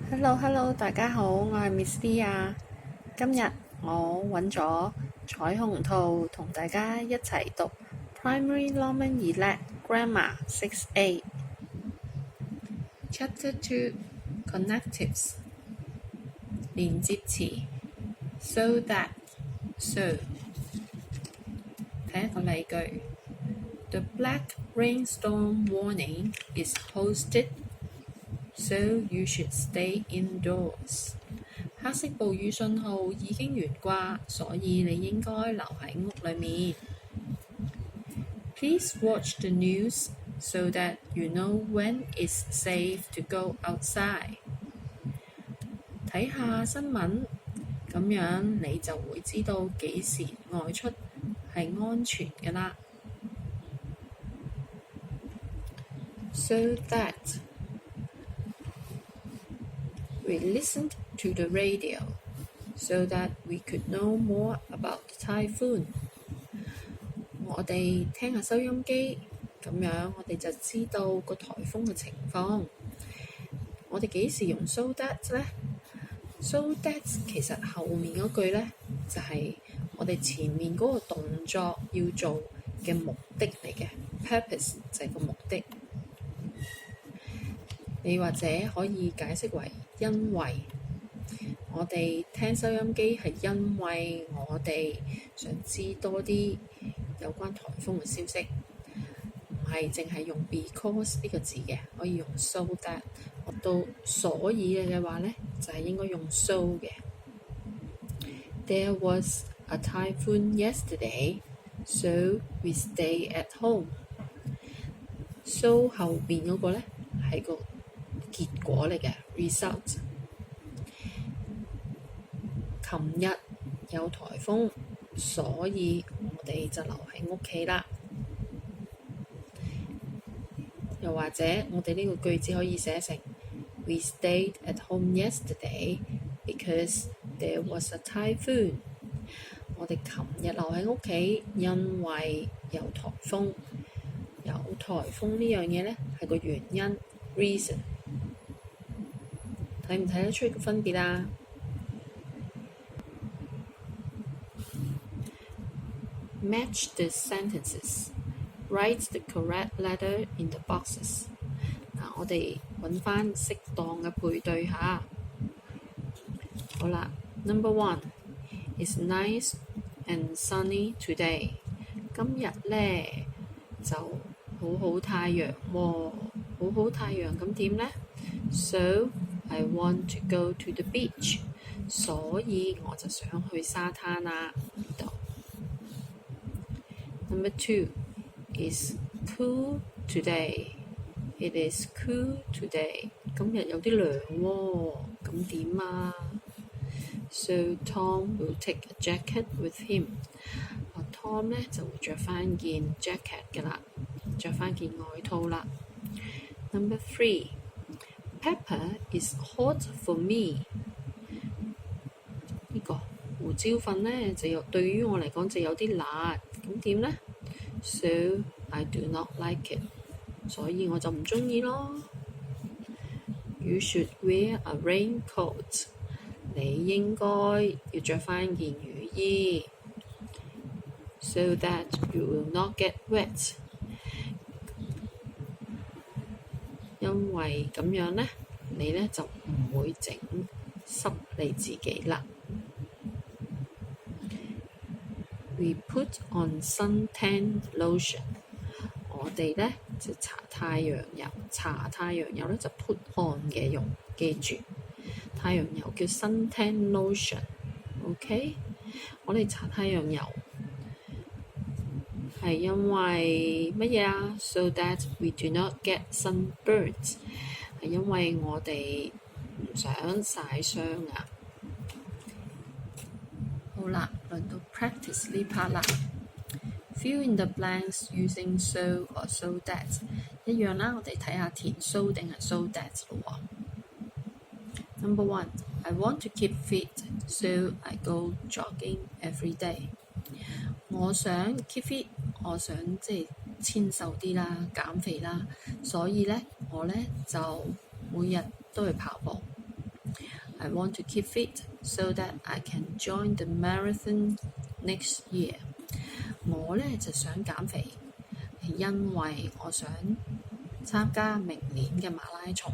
Hello，大家好，我係 Miss D 啊。今日我揾咗彩虹圖同大家一齊讀 Primary Longman Elect Grammar 6A Chapter 2 Connectives 連接詞 So that So 睇一個例句 The black rainstorm warning is posted So you should stay indoors. 黑色暴雨信號已經懸掛，所以你應該留喺屋裏面。Please watch the news so that you know when it's safe to go outside. 睇下新聞，咁樣你就會知道幾時外出係安全㗎啦。So that we listened to the radio so that we could know more about the typhoon. 我哋聽下收音機，咁樣我哋就知道個颱風嘅情況。我哋幾時用 so that 呢？ So that 其實後面嗰句呢，就係我哋前面嗰個動作要做嘅目的嚟嘅 ，purpose 就係個目的。你或者可以解釋為因為我哋聽收音機係因為我哋想知多啲有關颱風嘅消息，唔係淨係用 because 呢個字嘅，可以用 so that。到所以嘅話呢，就係應該用 so 嘅。There was a typhoon yesterday, so we stay at home. So 後邊嗰個呢係個結果嚟嘅 result。琴日有颱風，所以我哋就留喺屋企啦。又或者我哋呢個句子可以寫成 We stayed at home yesterday because there was a typhoon. 我哋琴日留喺屋企，因為有颱風。有颱風呢樣嘢呢，係個原因 reason。睇唔睇得出個分別啊？Match the sentences. Write the correct letter in the boxes. 我哋揾翻適當嘅配對下。好啦 ，Number 1 It's nice and sunny today. 今日呢就好太陽喎，好太陽咁點呢？ So I want to go to the beach. 所以我就想去沙灘啦。呢度。Number 2 It's cool today. It is cool today. 今日有啲涼喎，咁點啊？ So Tom will take a jacket with him. Tom 呢就會着翻件 jacket 㗎啦，着翻件外套啦。Number 3 Pepper is hot for me. 呢個胡椒粉呢就對於我嚟講就有啲辣，咁點呢？ So I do not like it. 所以我就唔鍾意咯。You should wear a raincoat. 你應該要着翻件雨衣。So that you will not get wet. 因為咁樣呢，你呢就唔會整濕你自己啦。We put on suntan lotion. 我哋呢就搽太陽油，搽太陽油呢就 put on 嘅用，記住太陽油叫 suntan lotion。OK， 我哋搽太陽油係因為乜嘢啊 ？So that we do not get sunburns， 係因為我哋唔想曬傷啊。好啦，輪到 practice 呢 part 啦。Fill in the blanks using so or so that 一樣啦，我哋睇下填 so 定係 so that 咯喎。Number 1 I want to keep fit, so I go jogging every day. 我想 keep fit， 我想即係纖瘦啲啦，減肥啦，所以呢，我呢就每日都去跑步。I want to keep fit so that I can join the marathon next year. 我呢就想減肥，係因為我想參加明年嘅馬拉松。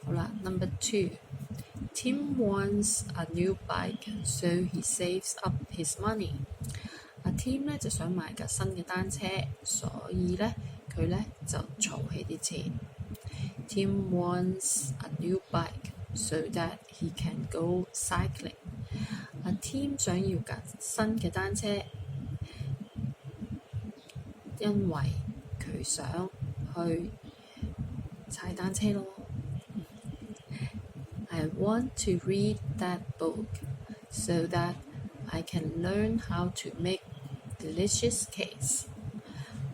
好啦 ，Number 2。Tim wants a new bike, so he saves up his money. 阿 Tim 呢就想買架新嘅單車，所以呢，佢呢就儲起啲錢。Tim wants a new bike so that he can go cycling. 阿 Tim 想要架新嘅單車，因為佢想去踩單車咯。I want to read that book so that I can learn how to make delicious cakes.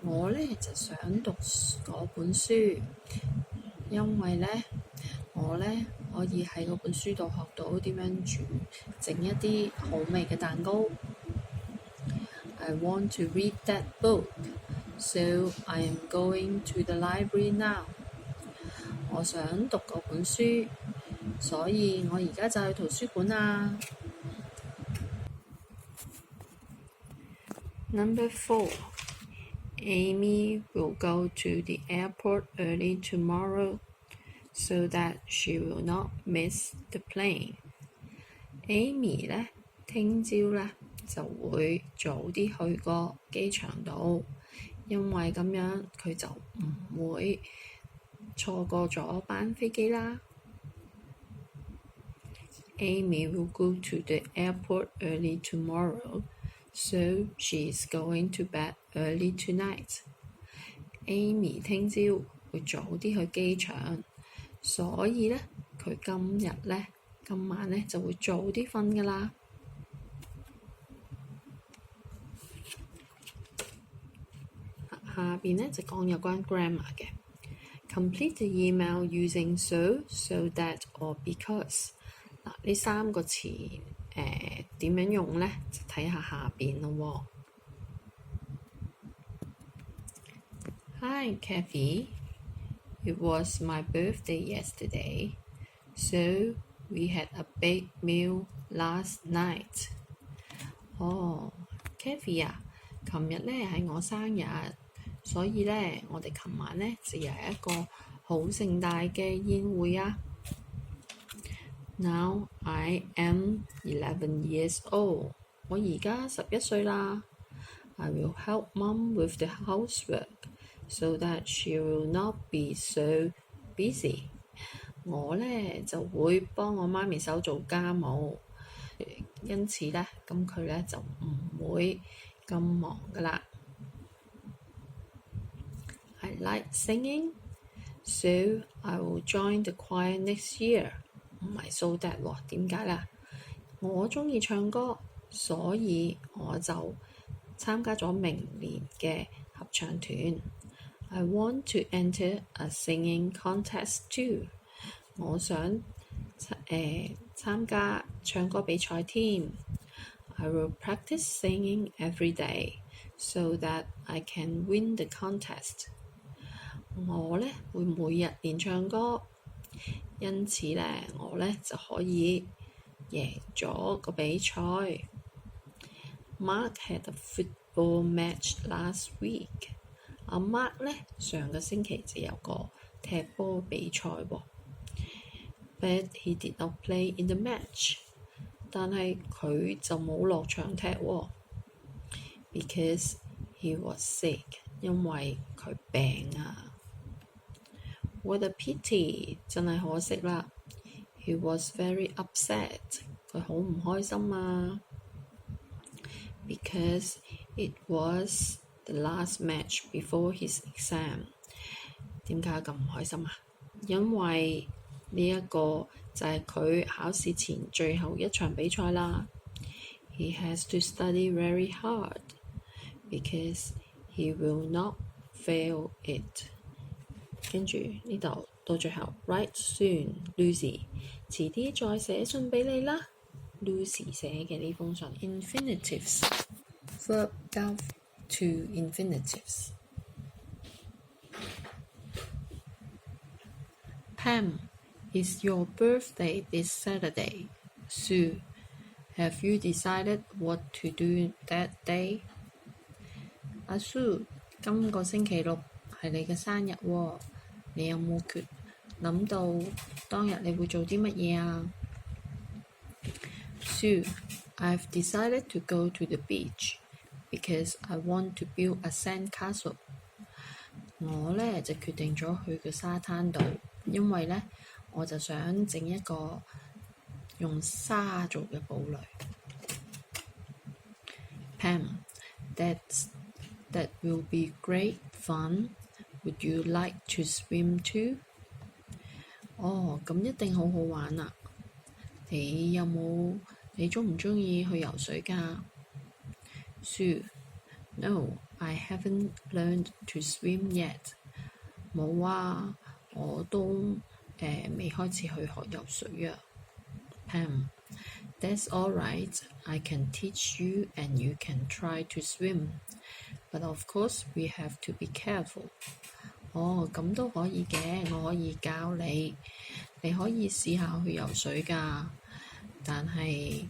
我呢就想讀嗰本書，因為呢，我呢可以喺嗰本書度學到點樣整一啲好味嘅蛋糕。I want to read that book, so I am going to the library now. 我想讀嗰本書，所以我而家就去圖書館啦。Number 4. Amy will go to the airport early tomorrow so that she will not miss the plane. Amy 呢，聽朝呢就會早啲去個機場度，因為咁樣佢就唔會錯過咗班飛機啦。Amy will go to the airport early tomorrow, so she is going to bed early tonight. Amy 聽朝會早啲去機場，所以呢，佢今晚呢就會早啲瞓㗎啦。下邊呢就講有關 grammar 嘅。Complete the email using so that or because。嗱，呢3個詞點樣用呢？就睇下下邊咯喎。Hi, Kathy. It was my birthday yesterday, so we had a big meal last night. 哦 ，Kathy 啊，琴日呢係我生日，所以呢，我哋琴晚呢就有一個好盛大嘅宴會啊。Now I am 11 years old. 我而家11歲啦。I will help Mom with the housework so that she will not be so busy. 我呢就會幫我媽咪手做家務，因此呢，咁佢呢就唔會咁忙噶啦。I like singing, so I will join the choir next year. 唔係 so that 喎，點解啦？我鍾意唱歌，所以我就參加咗明年嘅合唱團。I want to enter a singing contest too. 我想參加唱歌比賽添。I will practice singing every day so that I can win the contest. 我呢會每日練唱歌。因此呢，我呢就可以贏咗個比賽。Mark had a football match last week. 阿 Mark 呢上個星期就有個踢波比賽喎。But he did not play in the match. 但係佢就冇落場踢喎。Because he was sick. 因為佢病啊。What a pity！ 真係可惜啦。He was very upset。佢好唔開心啊。Because it was the last match before his exam。點解咁唔開心啊？因為呢一個就係佢考試前最後一場比賽啦。He has to study very hard because he will not fail it。跟住呢度到最後 ，write soon, Lucy。遲啲再寫信俾你啦 ，Lucy 寫嘅呢封信。Infinitives verb 交 to infinitives。Pam It's your birthday this Saturday, Sue. Have you decided what to do that day? 阿 Sue， 今個星期六係你嘅生日喎，你有冇諗到當日你會做啲乜嘢啊？ Sue, I've decided to go to the beach because I want to build a sand castle. 我呢就決定咗去個沙灘度，因為呢我就想整一個用沙做嘅堡壘。Pam, that will be great fun. Would you like to swim too? 哦，咁一定好好玩啊！你鍾唔鍾意去游水㗎？ Sue, no, I haven't learned to swim yet. 冇啊，我都未開始去學游水啊。Pam, that's all right. I can teach you and you can try to swim. But of course, we have to be careful. 哦，咁都可以嘅，我可以教你，你可以試下去游水㗎。但係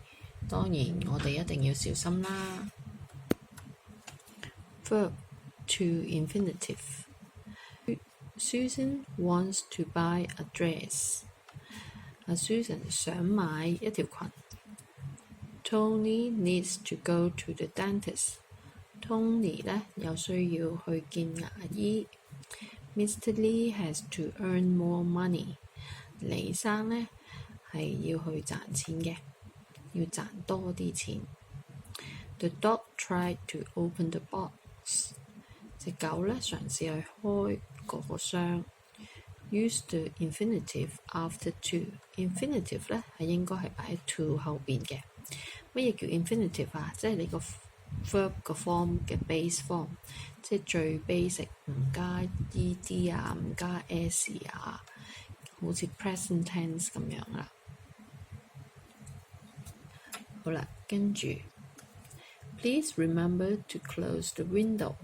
當然我哋一定要小心啦。Verb to infinitive. Susan wants to buy a dress. 阿 Susan 想買一條裙。Tony needs to go to the dentist. Tony 呢有需要去見牙醫。Mr. Lee has to earn more money. 李生呢係要去賺錢嘅，要賺多啲錢。The dog tried to open the box. 隻狗呢嘗試去開嗰個箱。Use the infinitive after to. Infinitive 呢係應該係擺喺 to 後邊嘅。乜嘢叫 infinitive 啊？即係你個 verb 個 form 嘅 base form， 即係最 basic， 唔加 ed 啊，唔加 s 啊，好似 present tense 咁樣啦。好啦，跟住 Please remember to close the window.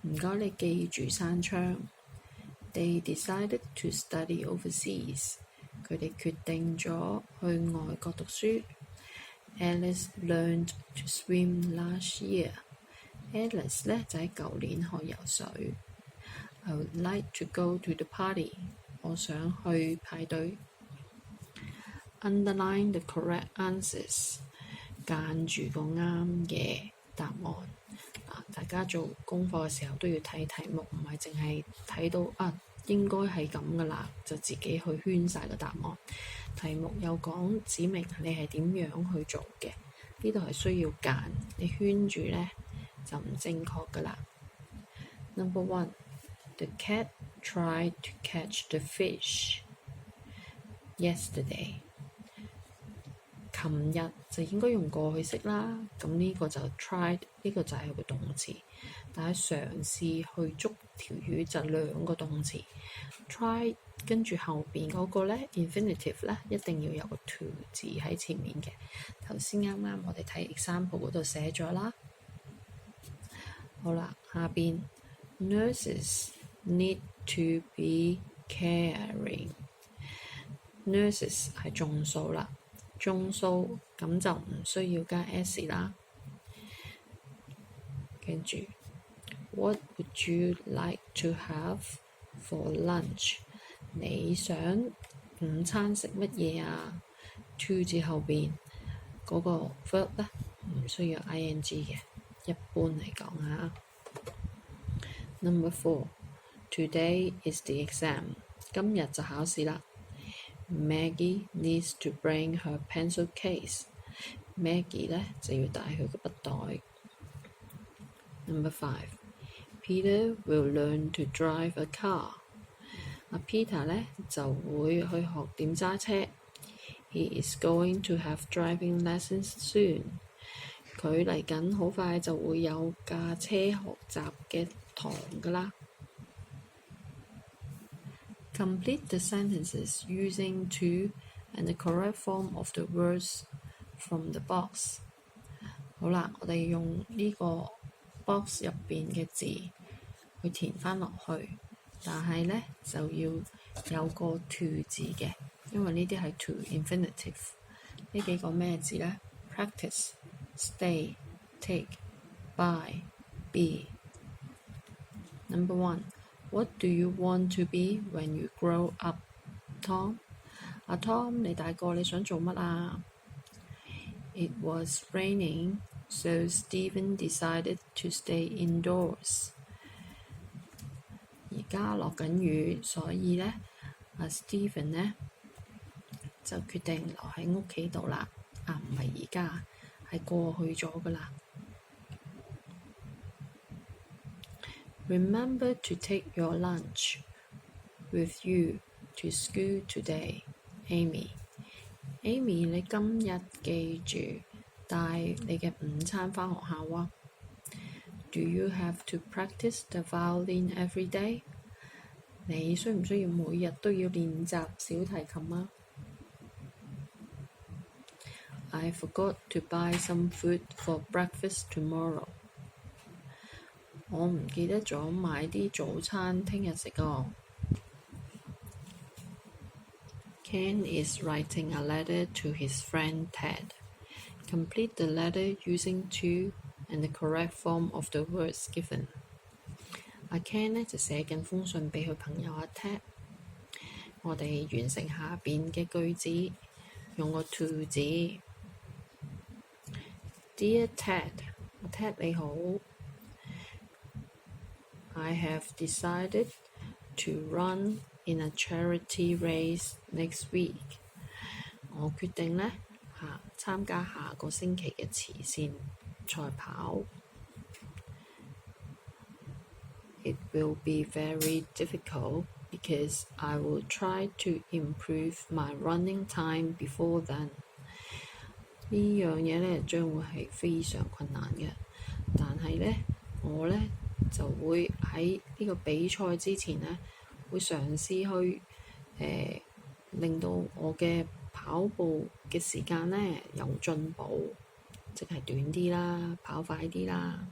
唔該你記住閂窗。They decided to study overseas. 佢哋決定咗去外國讀書。Alice learned to swim last year. Alice 呢就喺舊年學游水。I would like to go to the party. 我想去派對。Underline the correct answers. 間住個啱嘅答案。大家做功課嘅時候都要睇題目，唔係淨係睇到應該係咁噶啦，就自己去圈晒個答案。題目有講指明你係點樣去做嘅，呢度係需要揀，你圈住呢就唔正確噶啦。Number 1. The cat tried to catch the fish yesterday. 琴日就應該用過去式啦，咁呢個就 tried， 呢個就係個動詞，但係嘗試去捉條魚就兩個動詞 try 跟住後邊嗰個呢 infinitive 呢一定要有個 to 字喺前面嘅。頭先啱啱我哋睇 example 嗰度寫咗啦。好啦，下邊 nurses need to be caring. Nurses 係眾數啦。眾數咁就唔需要加 s 啦。跟住 What would you like to have for lunch? 你想午餐食乜嘢啊？ to 字後邊嗰個 verb 呢唔需要 ing 嘅，一般嚟講啊。Number 4. Today is the exam. 今日就考試啦。Maggie needs to bring her pencil case. Maggie 呢就要帶佢個筆袋。Number 5. Peter will learn to drive a car. Peter 呢就會去學點揸車。He is going to have driving lessons soon. 佢嚟緊好快就會有駕車學習嘅堂㗎啦。Complete the sentences using to and the correct form of the words from the box. 好啦，我哋用呢個 box 入邊嘅字去填翻落去，但係呢就要有個 to 字嘅。因為呢啲係 to infinitive。呢幾個咩字呢？ Practice, stay, take, buy, be. Number 1. What do you want to be when you grow up, Tom? 阿 Tom， 你大個你想做乜啊？ It was raining, so Stephen decided to stay indoors. 而家落緊雨，所以呢，阿 Stephen 呢就決定留喺屋企度啦。唔係而家，係過去咗㗎啦。Remember to take your lunch with you to school today, Amy. Amy， 你今日記住帶你嘅午餐返學校啊。Do you have to practice the violin every day? 你需唔需要每日都要練習小提琴啊？ I forgot to buy some food for breakfast tomorrow. 我唔記得咗買啲早餐聽日食啊。Ken is writing a letter to his friend Ted. Complete the letter using to and the correct form of the words given. 阿 Ken 呢就寫緊封信俾佢朋友阿 Ted。我哋完成下邊嘅句子，用個 to 字。Dear Ted， Ted 你好。I have decided to run in a charity race next week. 我決定呢參加下個星期嘅慈善賽跑。It will be very difficult because I will try to improve my running time before then. 呢樣嘢呢將會係非常困難嘅，但係呢，我呢就會喺呢個比賽之前呢，會嘗試去令到我嘅跑步嘅時間呢有進步，即係短啲啦，跑快啲啦。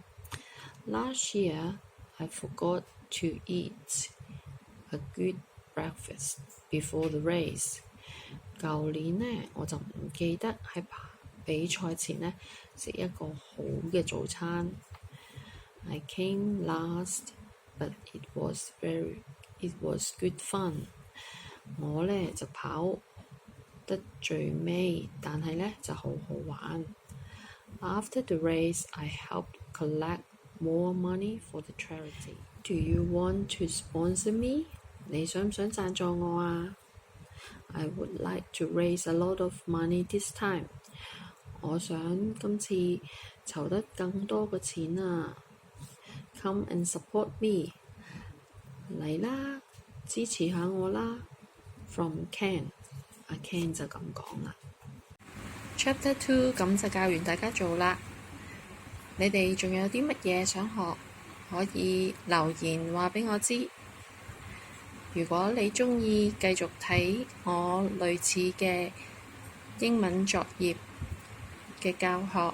Last year, I forgot to eat a good breakfast before the race. 舊年呢，我就唔記得喺比賽前呢食一個好嘅早餐。I came last, but it was good fun. 我呢就跑得最尾，但係呢就好好玩。After the race, I helped collect more money for the charity. Do you want to sponsor me? 你想唔想贊助我啊？ I would like to raise a lot of money this time. 我想今次籌得更多嘅錢啊！ Come and support me. 嚟啦，支持下我啦。From Ken， 阿 Ken 就咁講啦。Chapter 2咁就教完大家做啦。你哋仲有啲乜嘢想學，可以留言話俾我知。如果你鍾意繼續睇我類似嘅英文作業嘅教學，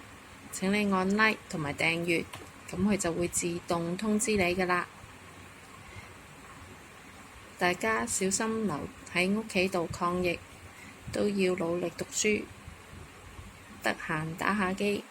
請你按 like 同埋訂閱，咁佢就會自動通知你㗎喇。大家小心留喺屋企度抗疫，都要努力讀書，得閒打下機。